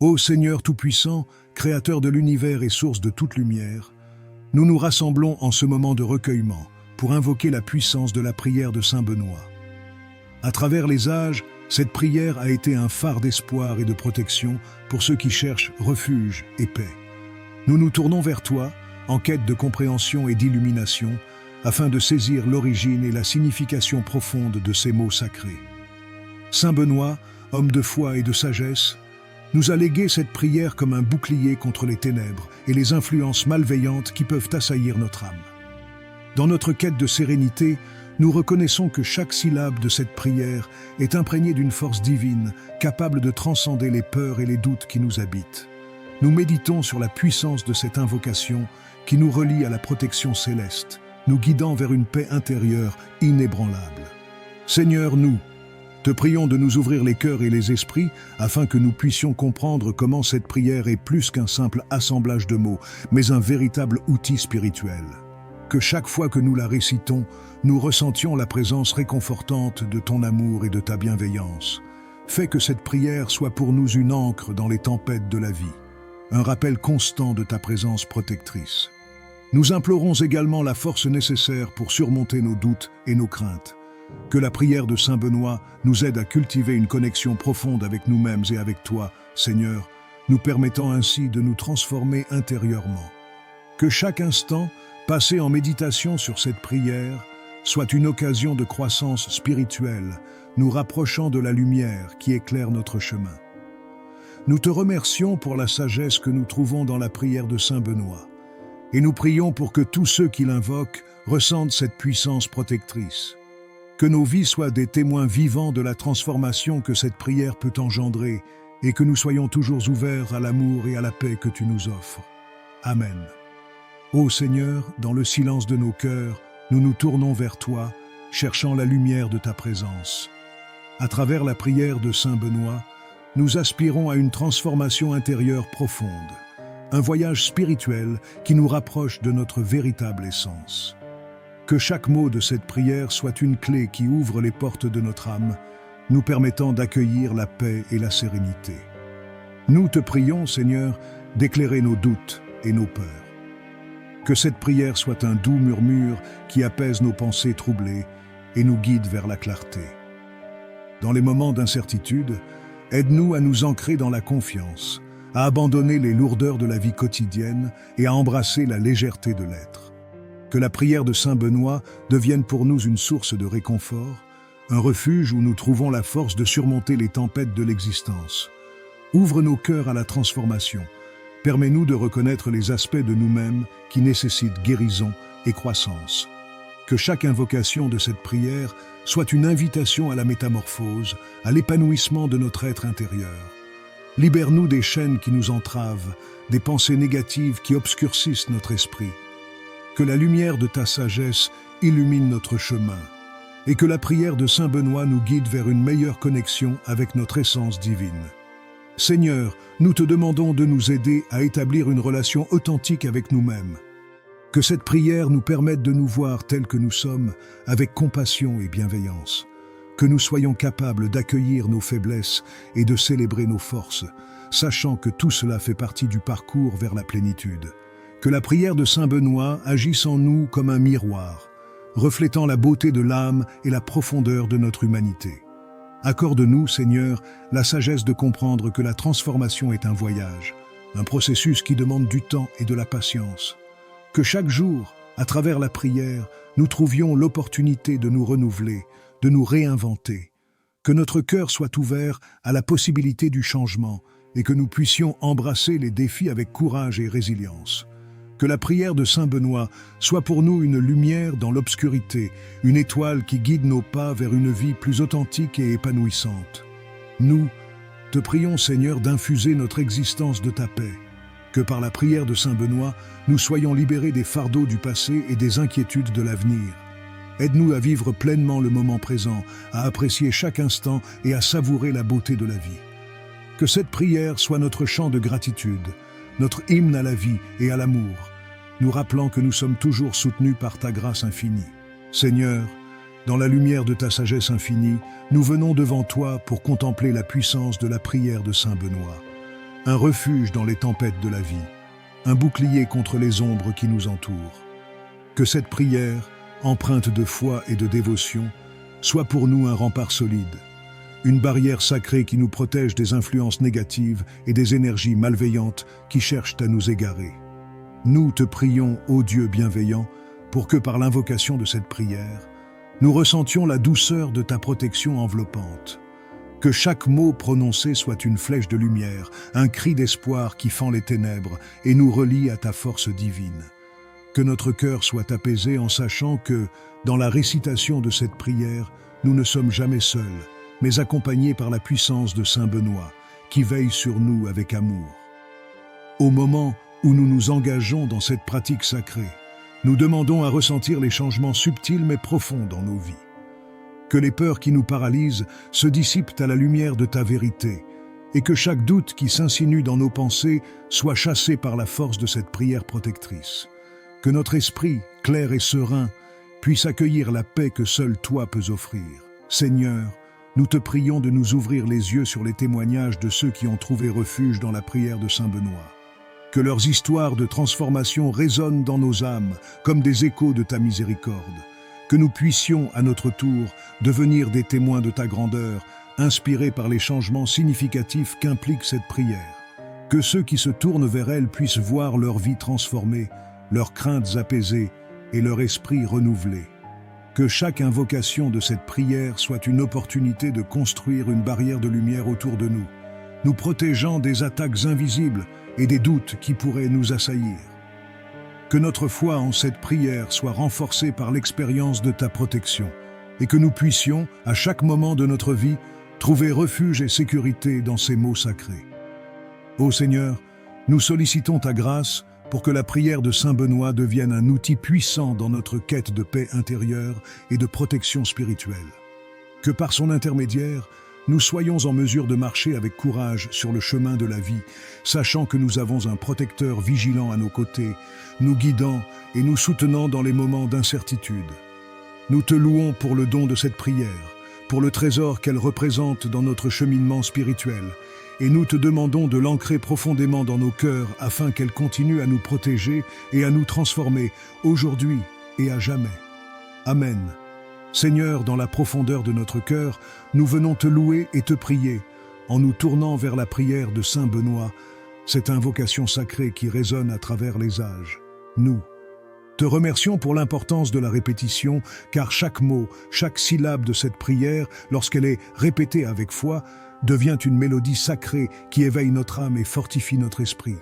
Ô Seigneur Tout-Puissant, Créateur de l'univers et source de toute lumière, nous nous rassemblons en ce moment de recueillement pour invoquer la puissance de la prière de Saint Benoît. À travers les âges, cette prière a été un phare d'espoir et de protection pour ceux qui cherchent refuge et paix. Nous nous tournons vers toi, en quête de compréhension et d'illumination, afin de saisir l'origine et la signification profonde de ces mots sacrés. Saint Benoît, homme de foi et de sagesse, nous a légué cette prière comme un bouclier contre les ténèbres et les influences malveillantes qui peuvent assaillir notre âme. Dans notre quête de sérénité, nous reconnaissons que chaque syllabe de cette prière est imprégnée d'une force divine, capable de transcender les peurs et les doutes qui nous habitent. Nous méditons sur la puissance de cette invocation qui nous relie à la protection céleste, nous guidant vers une paix intérieure inébranlable. Seigneur, nous te prions de nous ouvrir les cœurs et les esprits afin que nous puissions comprendre comment cette prière est plus qu'un simple assemblage de mots, mais un véritable outil spirituel. Que chaque fois que nous la récitons, nous ressentions la présence réconfortante de ton amour et de ta bienveillance. Fais que cette prière soit pour nous une ancre dans les tempêtes de la vie, un rappel constant de ta présence protectrice. Nous implorons également la force nécessaire pour surmonter nos doutes et nos craintes. Que la prière de Saint Benoît nous aide à cultiver une connexion profonde avec nous-mêmes et avec toi, Seigneur, nous permettant ainsi de nous transformer intérieurement. Que chaque instant, passé en méditation sur cette prière, soit une occasion de croissance spirituelle, nous rapprochant de la lumière qui éclaire notre chemin. Nous te remercions pour la sagesse que nous trouvons dans la prière de Saint Benoît, et nous prions pour que tous ceux qui l'invoquent ressentent cette puissance protectrice. Que nos vies soient des témoins vivants de la transformation que cette prière peut engendrer et que nous soyons toujours ouverts à l'amour et à la paix que tu nous offres. Amen. Ô Seigneur, dans le silence de nos cœurs, nous nous tournons vers toi, cherchant la lumière de ta présence. À travers la prière de Saint Benoît, nous aspirons à une transformation intérieure profonde, un voyage spirituel qui nous rapproche de notre véritable essence. Que chaque mot de cette prière soit une clé qui ouvre les portes de notre âme, nous permettant d'accueillir la paix et la sérénité. Nous te prions, Seigneur, d'éclairer nos doutes et nos peurs. Que cette prière soit un doux murmure qui apaise nos pensées troublées et nous guide vers la clarté. Dans les moments d'incertitude, aide-nous à nous ancrer dans la confiance, à abandonner les lourdeurs de la vie quotidienne et à embrasser la légèreté de l'être. Que la prière de Saint Benoît devienne pour nous une source de réconfort, un refuge où nous trouvons la force de surmonter les tempêtes de l'existence. Ouvre nos cœurs à la transformation. Permets-nous de reconnaître les aspects de nous-mêmes qui nécessitent guérison et croissance. Que chaque invocation de cette prière soit une invitation à la métamorphose, à l'épanouissement de notre être intérieur. Libère-nous des chaînes qui nous entravent, des pensées négatives qui obscurcissent notre esprit. Que la lumière de ta sagesse illumine notre chemin et que la prière de Saint Benoît nous guide vers une meilleure connexion avec notre essence divine. Seigneur, nous te demandons de nous aider à établir une relation authentique avec nous-mêmes. Que cette prière nous permette de nous voir tels que nous sommes, avec compassion et bienveillance. Que nous soyons capables d'accueillir nos faiblesses et de célébrer nos forces, sachant que tout cela fait partie du parcours vers la plénitude. Que la prière de Saint Benoît agisse en nous comme un miroir, reflétant la beauté de l'âme et la profondeur de notre humanité. Accorde-nous, Seigneur, la sagesse de comprendre que la transformation est un voyage, un processus qui demande du temps et de la patience. Que chaque jour, à travers la prière, nous trouvions l'opportunité de nous renouveler, de nous réinventer. Que notre cœur soit ouvert à la possibilité du changement et que nous puissions embrasser les défis avec courage et résilience. Que la prière de Saint Benoît soit pour nous une lumière dans l'obscurité, une étoile qui guide nos pas vers une vie plus authentique et épanouissante. Nous te prions, Seigneur, d'infuser notre existence de ta paix. Que par la prière de Saint Benoît, nous soyons libérés des fardeaux du passé et des inquiétudes de l'avenir. Aide-nous à vivre pleinement le moment présent, à apprécier chaque instant et à savourer la beauté de la vie. Que cette prière soit notre chant de gratitude, notre hymne à la vie et à l'amour, nous rappelant que nous sommes toujours soutenus par ta grâce infinie. Seigneur, dans la lumière de ta sagesse infinie, nous venons devant toi pour contempler la puissance de la prière de Saint Benoît. un refuge dans les tempêtes de la vie, un bouclier contre les ombres qui nous entourent. Que cette prière, empreinte de foi et de dévotion, soit pour nous un rempart solide, une barrière sacrée qui nous protège des influences négatives et des énergies malveillantes qui cherchent à nous égarer. Nous te prions, ô Dieu bienveillant, pour que par l'invocation de cette prière, nous ressentions la douceur de ta protection enveloppante. Que chaque mot prononcé soit une flèche de lumière, un cri d'espoir qui fend les ténèbres et nous relie à ta force divine. Que notre cœur soit apaisé en sachant que, dans la récitation de cette prière, nous ne sommes jamais seuls, mais accompagnés par la puissance de Saint Benoît, qui veille sur nous avec amour. Au moment où nous nous engageons dans cette pratique sacrée, nous demandons à ressentir les changements subtils mais profonds dans nos vies. Que les peurs qui nous paralysent se dissipent à la lumière de ta vérité, et que chaque doute qui s'insinue dans nos pensées soit chassé par la force de cette prière protectrice. Que notre esprit, clair et serein, puisse accueillir la paix que seul toi peux offrir. Seigneur, nous te prions de nous ouvrir les yeux sur les témoignages de ceux qui ont trouvé refuge dans la prière de Saint Benoît. Que leurs histoires de transformation résonnent dans nos âmes comme des échos de ta miséricorde. Que nous puissions, à notre tour, devenir des témoins de ta grandeur, inspirés par les changements significatifs qu'implique cette prière. Que ceux qui se tournent vers elle puissent voir leur vie transformée, leurs craintes apaisées et leur esprit renouvelé. Que chaque invocation de cette prière soit une opportunité de construire une barrière de lumière autour de nous, nous protégeant des attaques invisibles et des doutes qui pourraient nous assaillir. Que notre foi en cette prière soit renforcée par l'expérience de ta protection et que nous puissions, à chaque moment de notre vie, trouver refuge et sécurité dans ces mots sacrés. Ô Seigneur, nous sollicitons ta grâce pour que la prière de Saint Benoît devienne un outil puissant dans notre quête de paix intérieure et de protection spirituelle. Que par son intermédiaire, nous soyons en mesure de marcher avec courage sur le chemin de la vie, sachant que nous avons un protecteur vigilant à nos côtés, nous guidant et nous soutenant dans les moments d'incertitude. Nous te louons pour le don de cette prière, pour le trésor qu'elle représente dans notre cheminement spirituel, et nous te demandons de l'ancrer profondément dans nos cœurs afin qu'elle continue à nous protéger et à nous transformer aujourd'hui et à jamais. Amen. Seigneur, dans la profondeur de notre cœur, nous venons te louer et te prier, en nous tournant vers la prière de Saint Benoît, cette invocation sacrée qui résonne à travers les âges. Nous te remercions pour l'importance de la répétition, car chaque mot, chaque syllabe de cette prière, lorsqu'elle est répétée avec foi, devient une mélodie sacrée qui éveille notre âme et fortifie notre esprit.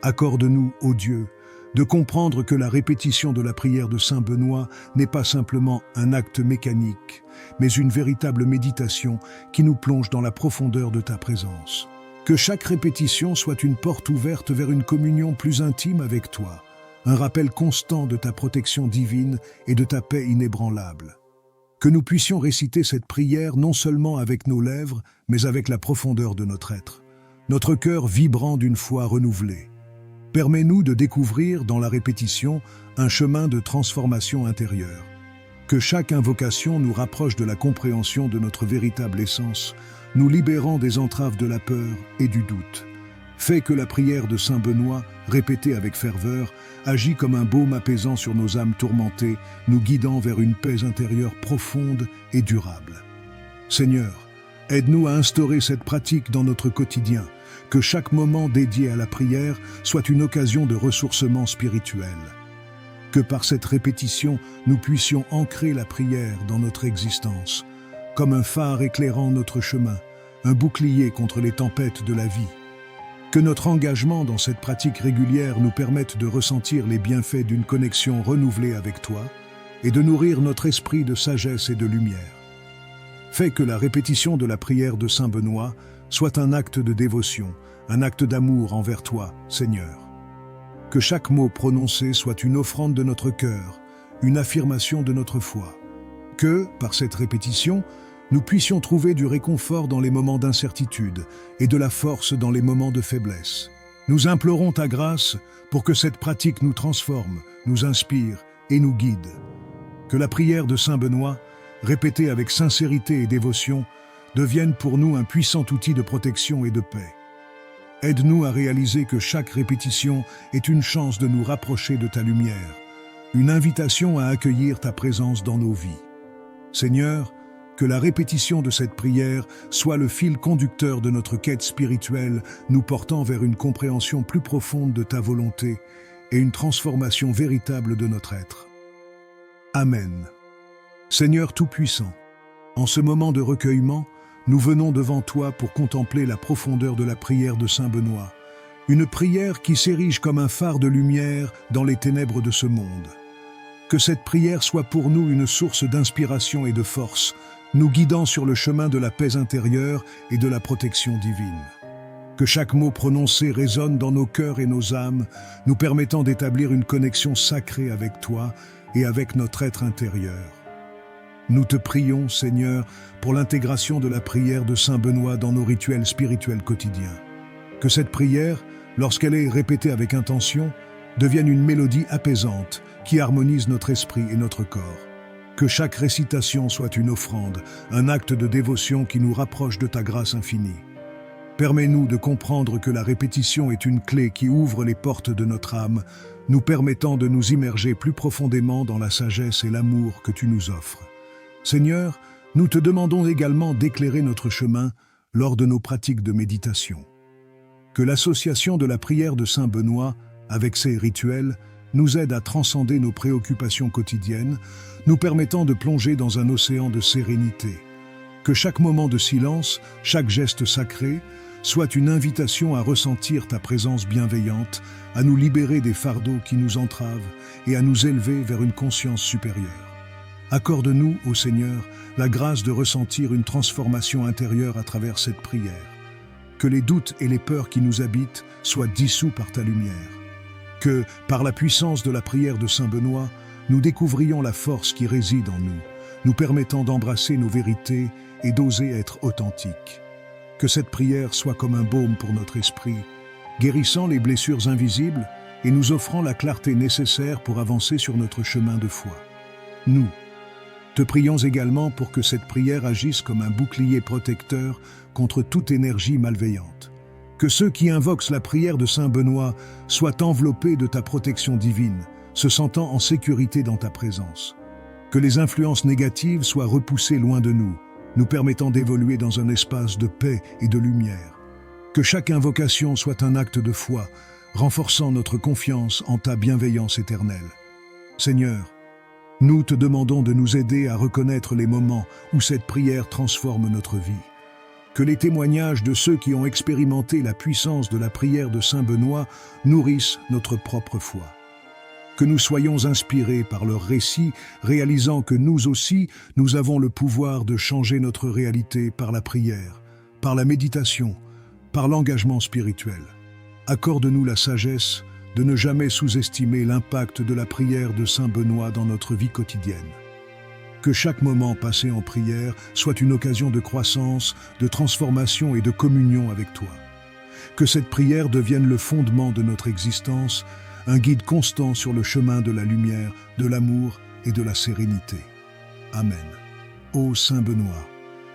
Accorde-nous, ô Dieu, de comprendre que la répétition de la prière de Saint Benoît n'est pas simplement un acte mécanique, mais une véritable méditation qui nous plonge dans la profondeur de ta présence. Que chaque répétition soit une porte ouverte vers une communion plus intime avec toi, un rappel constant de ta protection divine et de ta paix inébranlable. Que nous puissions réciter cette prière non seulement avec nos lèvres, mais avec la profondeur de notre être, notre cœur vibrant d'une foi renouvelée. Permets-nous de découvrir dans la répétition un chemin de transformation intérieure. Que chaque invocation nous rapproche de la compréhension de notre véritable essence, nous libérant des entraves de la peur et du doute. Fais que la prière de Saint Benoît, répétée avec ferveur, agit comme un baume apaisant sur nos âmes tourmentées, nous guidant vers une paix intérieure profonde et durable. Seigneur, aide-nous à instaurer cette pratique dans notre quotidien, que chaque moment dédié à la prière soit une occasion de ressourcement spirituel. Que par cette répétition, nous puissions ancrer la prière dans notre existence, comme un phare éclairant notre chemin, un bouclier contre les tempêtes de la vie. Que notre engagement dans cette pratique régulière nous permette de ressentir les bienfaits d'une connexion renouvelée avec toi et de nourrir notre esprit de sagesse et de lumière. Fais que la répétition de la prière de Saint Benoît soit un acte de dévotion, un acte d'amour envers toi, Seigneur. Que chaque mot prononcé soit une offrande de notre cœur, une affirmation de notre foi. Que, par cette répétition, nous puissions trouver du réconfort dans les moments d'incertitude et de la force dans les moments de faiblesse. Nous implorons ta grâce pour que cette pratique nous transforme, nous inspire et nous guide. Que la prière de Saint Benoît, répétée avec sincérité et dévotion, devienne pour nous un puissant outil de protection et de paix. Aide-nous à réaliser que chaque répétition est une chance de nous rapprocher de ta lumière, une invitation à accueillir ta présence dans nos vies. Seigneur, que la répétition de cette prière soit le fil conducteur de notre quête spirituelle, nous portant vers une compréhension plus profonde de ta volonté et une transformation véritable de notre être. Amen. Seigneur Tout-Puissant, en ce moment de recueillement, nous venons devant toi pour contempler la profondeur de la prière de Saint Benoît, une prière qui s'érige comme un phare de lumière dans les ténèbres de ce monde. Que cette prière soit pour nous une source d'inspiration et de force, nous guidant sur le chemin de la paix intérieure et de la protection divine. Que chaque mot prononcé résonne dans nos cœurs et nos âmes, nous permettant d'établir une connexion sacrée avec toi et avec notre être intérieur. Nous te prions, Seigneur, pour l'intégration de la prière de Saint Benoît dans nos rituels spirituels quotidiens. Que cette prière, lorsqu'elle est répétée avec intention, devienne une mélodie apaisante qui harmonise notre esprit et notre corps. Que chaque récitation soit une offrande, un acte de dévotion qui nous rapproche de ta grâce infinie. Permets-nous de comprendre que la répétition est une clé qui ouvre les portes de notre âme, nous permettant de nous immerger plus profondément dans la sagesse et l'amour que tu nous offres. Seigneur, nous te demandons également d'éclairer notre chemin lors de nos pratiques de méditation. Que l'association de la prière de Saint Benoît avec ses rituels nous aide à transcender nos préoccupations quotidiennes, nous permettant de plonger dans un océan de sérénité. Que chaque moment de silence, chaque geste sacré, soit une invitation à ressentir ta présence bienveillante, à nous libérer des fardeaux qui nous entravent et à nous élever vers une conscience supérieure. Accorde-nous, ô Seigneur, la grâce de ressentir une transformation intérieure à travers cette prière. Que les doutes et les peurs qui nous habitent soient dissous par ta lumière. Que, par la puissance de la prière de Saint Benoît, nous découvrions la force qui réside en nous, nous permettant d'embrasser nos vérités et d'oser être authentiques. Que cette prière soit comme un baume pour notre esprit, guérissant les blessures invisibles et nous offrant la clarté nécessaire pour avancer sur notre chemin de foi. Nous te prions également pour que cette prière agisse comme un bouclier protecteur contre toute énergie malveillante. Que ceux qui invoquent la prière de Saint Benoît soient enveloppés de ta protection divine, se sentant en sécurité dans ta présence. Que les influences négatives soient repoussées loin de nous, nous permettant d'évoluer dans un espace de paix et de lumière. Que chaque invocation soit un acte de foi, renforçant notre confiance en ta bienveillance éternelle. Seigneur, nous te demandons de nous aider à reconnaître les moments où cette prière transforme notre vie. Que les témoignages de ceux qui ont expérimenté la puissance de la prière de Saint Benoît nourrissent notre propre foi. Que nous soyons inspirés par leurs récits, réalisant que nous aussi, nous avons le pouvoir de changer notre réalité par la prière, par la méditation, par l'engagement spirituel. Accorde-nous la sagesse de ne jamais sous-estimer l'impact de la prière de Saint Benoît dans notre vie quotidienne. Que chaque moment passé en prière soit une occasion de croissance, de transformation et de communion avec toi. Que cette prière devienne le fondement de notre existence, un guide constant sur le chemin de la lumière, de l'amour et de la sérénité. Amen. Ô Saint Benoît,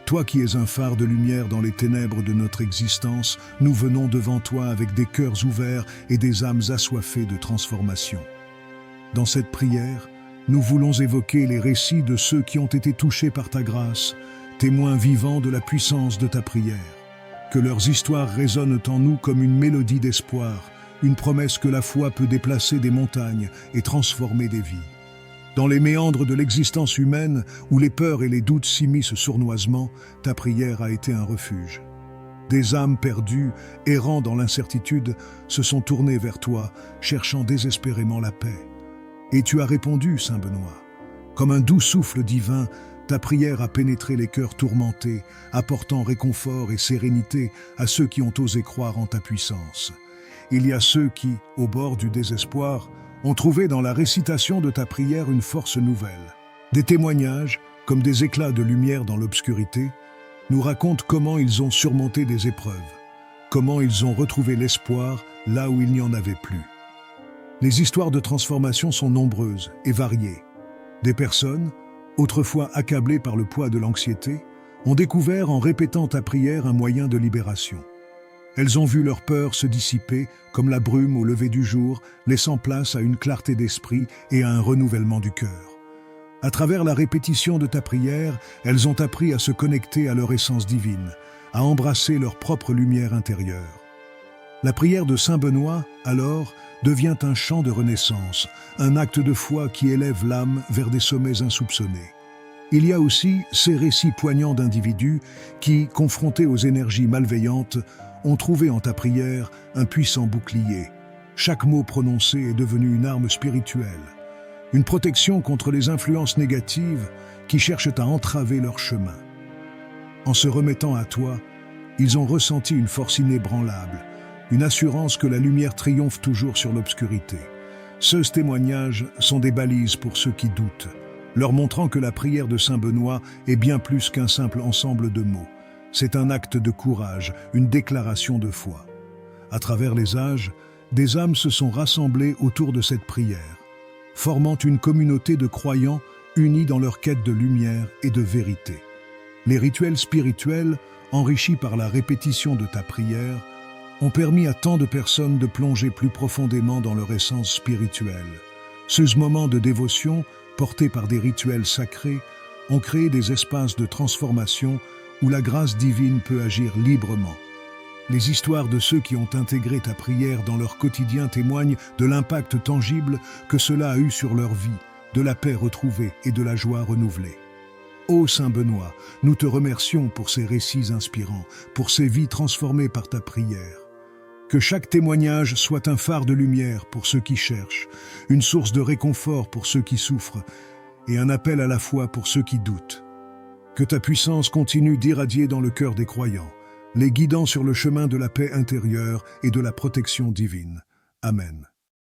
toi qui es un phare de lumière dans les ténèbres de notre existence, nous venons devant toi avec des cœurs ouverts et des âmes assoiffées de transformation. Dans cette prière, nous voulons évoquer les récits de ceux qui ont été touchés par ta grâce, témoins vivants de la puissance de ta prière. Que leurs histoires résonnent en nous comme une mélodie d'espoir, une promesse que la foi peut déplacer des montagnes et transformer des vies. Dans les méandres de l'existence humaine, où les peurs et les doutes s'immiscent sournoisement, ta prière a été un refuge. Des âmes perdues, errant dans l'incertitude, se sont tournées vers toi, cherchant désespérément la paix. Et tu as répondu, Saint Benoît. Comme un doux souffle divin, ta prière a pénétré les cœurs tourmentés, apportant réconfort et sérénité à ceux qui ont osé croire en ta puissance. Il y a ceux qui, au bord du désespoir, ont trouvé dans la récitation de ta prière une force nouvelle. Des témoignages, comme des éclats de lumière dans l'obscurité, nous racontent comment ils ont surmonté des épreuves, comment ils ont retrouvé l'espoir là où il n'y en avait plus. Les histoires de transformation sont nombreuses et variées. Des personnes, autrefois accablées par le poids de l'anxiété, ont découvert en répétant ta prière un moyen de libération. Elles ont vu leur peur se dissiper comme la brume au lever du jour, laissant place à une clarté d'esprit et à un renouvellement du cœur. À travers la répétition de ta prière, elles ont appris à se connecter à leur essence divine, à embrasser leur propre lumière intérieure. La prière de Saint Benoît, alors, devient un chant de renaissance, un acte de foi qui élève l'âme vers des sommets insoupçonnés. Il y a aussi ces récits poignants d'individus qui, confrontés aux énergies malveillantes, ont trouvé en ta prière un puissant bouclier. Chaque mot prononcé est devenu une arme spirituelle, une protection contre les influences négatives qui cherchent à entraver leur chemin. En se remettant à toi, ils ont ressenti une force inébranlable, une assurance que la lumière triomphe toujours sur l'obscurité. Ces témoignages sont des balises pour ceux qui doutent, leur montrant que la prière de Saint Benoît est bien plus qu'un simple ensemble de mots. C'est un acte de courage, une déclaration de foi. À travers les âges, des âmes se sont rassemblées autour de cette prière, formant une communauté de croyants unis dans leur quête de lumière et de vérité. Les rituels spirituels, enrichis par la répétition de ta prière, ont permis à tant de personnes de plonger plus profondément dans leur essence spirituelle. Ces moments de dévotion, portés par des rituels sacrés, ont créé des espaces de transformation où la grâce divine peut agir librement. Les histoires de ceux qui ont intégré ta prière dans leur quotidien témoignent de l'impact tangible que cela a eu sur leur vie, de la paix retrouvée et de la joie renouvelée. Ô Saint Benoît, nous te remercions pour ces récits inspirants, pour ces vies transformées par ta prière. Que chaque témoignage soit un phare de lumière pour ceux qui cherchent, une source de réconfort pour ceux qui souffrent et un appel à la foi pour ceux qui doutent. Que ta puissance continue d'irradier dans le cœur des croyants, les guidant sur le chemin de la paix intérieure et de la protection divine. Amen.